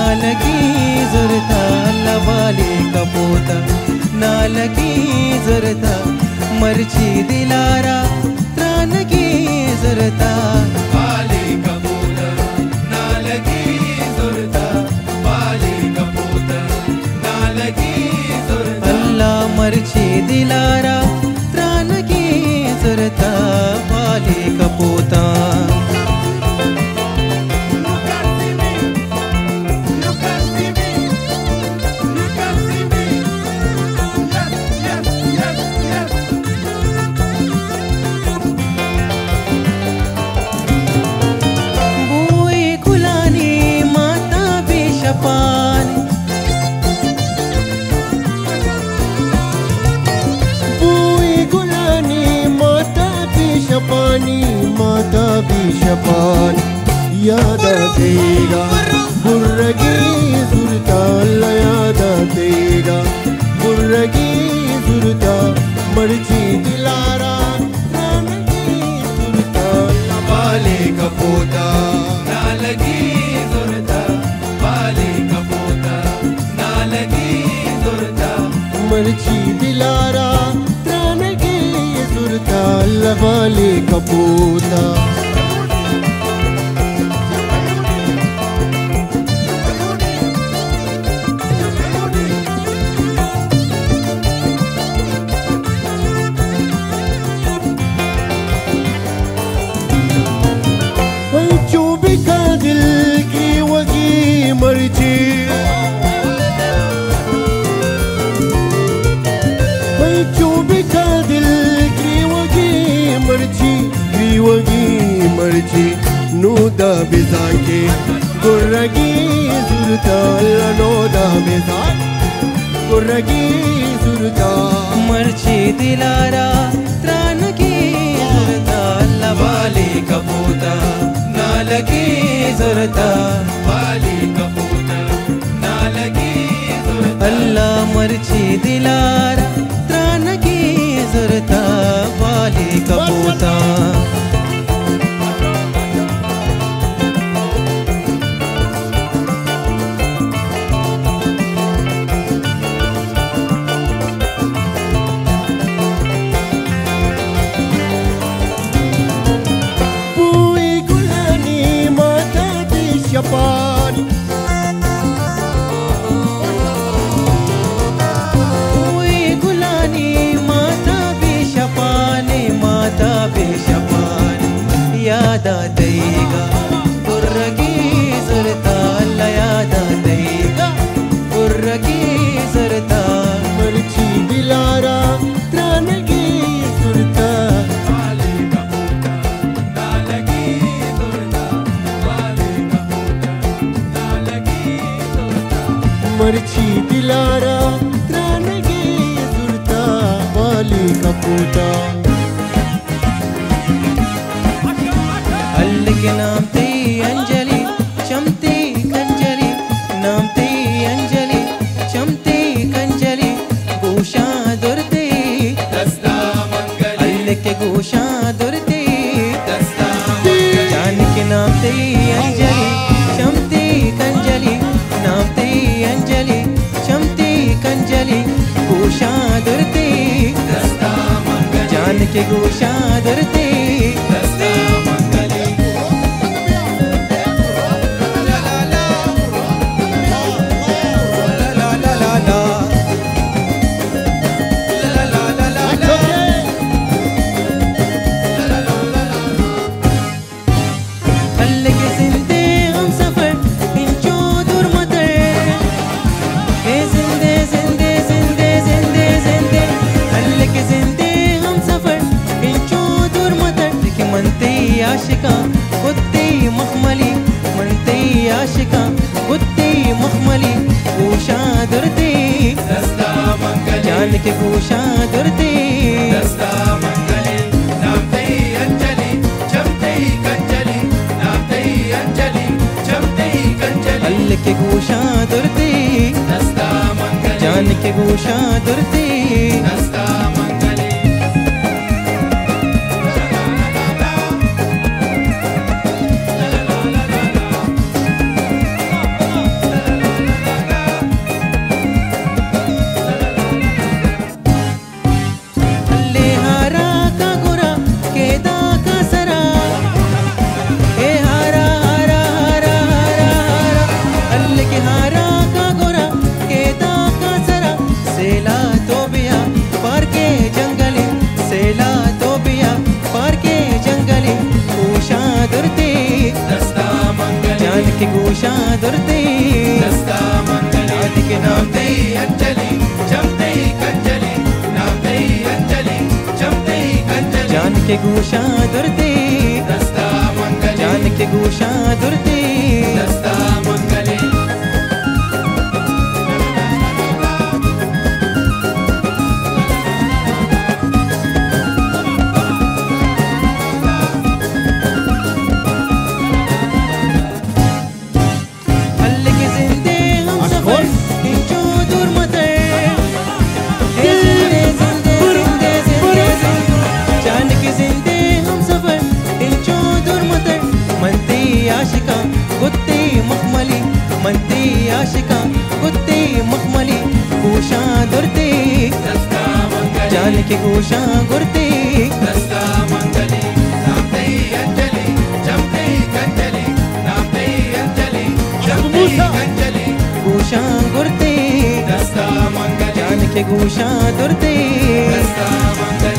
नालकी जुरता लबाले कपोता नालकी जुरता मर्ची दिलारा त्रानकी जुरता बाले कपोता नालकी जुरता बाले कपोता नालकी जुरता अल्लाह मर्ची दिलारा त्रानकी जुरता बाले कपोता माता भी शपान याद आतेगा बुर्रगी जुरता अल्लाह याद आतेगा बुर्रगी जुरता मर्जी दिलारा नालकी जुरता बाले कपोता नालकी जुरता बाले कपोता नालकी जुरता मर्जी दिलारा त्रानगी जुरता अल्लाह बाले कपोता दिल की वगी मर्जी चूबिका दिल की वगी मर्जी नूदा बिजाके गुर्रगी जुरता अल्लाह नोदा बिजा गुर्रगी जुरता मर्ची दिलारा त्रानकी जुरता अल्लाह बाले कपोता नालकी जुरता बाले कपोता नालकी जुरता अल्लाह मर्ची दिलारा त्रानकी जुरता बाले कपोता शपानी गुलानी माता बेशपानी याद आतेगा गुर्रगी जुरता अल्लाह याद आतेगा गुर्रगी जुरता मर्जी दिलारा त्रानगी जुरता बाले कपोता नालकी जुरता बाले कपोता नालकी जुरता मर्जी दिलारा त्रानगी जुरता बाले कपोता अल्लाह के नाम ते अंजलि चमते कंजली नाम ते अंजलि चमते कंजली गोशा दुरते दस्ता मंगली अल्लाह के गोशा दुरते दस्ता जान के नाम ते अंजलि चमते कंजली नाम ते अंजलि चमते कंजली गोशा दुरते दस्ता मंगली जान के गोशा दुरते दस्ता मंगली आशिका कुत्ती मखमली मनते आशिका कुत्ती मखमली गोशा दुरते दस्ता मंगली जान के गोशा दुरते दस्ता मंगली नामते अंजलि चमते कंजली नामते अंजलि चमते कंजली अल्लाह के गोशा दुरते दस्ता मंगली जान के गोशा दुरते दस्ता मंगली अल्ले हारा का गोरा केदा का सरा सेला तो बिया पार के जंगली सेला तो बिया पार के जंगली गोशा दुरते दस्ता मंगली जान के गोशा दुरते दस्ता मंगली आदि के नाम नामते अंजलि जमते कंजलि नामते अंजलि जमते कंजलि जान के गोशा दुरते दस्ता मंगली जान के गोशा दुरते दस्ता मंगली अल्ले के जिंदे हम सफर इंचो दूर मतर हे जिंदे जिंदे जिंदे जिंदे जान के जिंदे हम सफर इंचो दूर मतर मनती आशिका कुत्ते मखमली मनती आशिका कुत्ते मखमली गोशा दुरते दस्ता मंगली जान के गोशा गुरते दस्ता मंगली नामते अंजलि जमते कंजलि नामते अंजलि जमते कंजलि गोशा गुरते दस्ता मंगली जान के गोशा दुरते दस्ता मंगली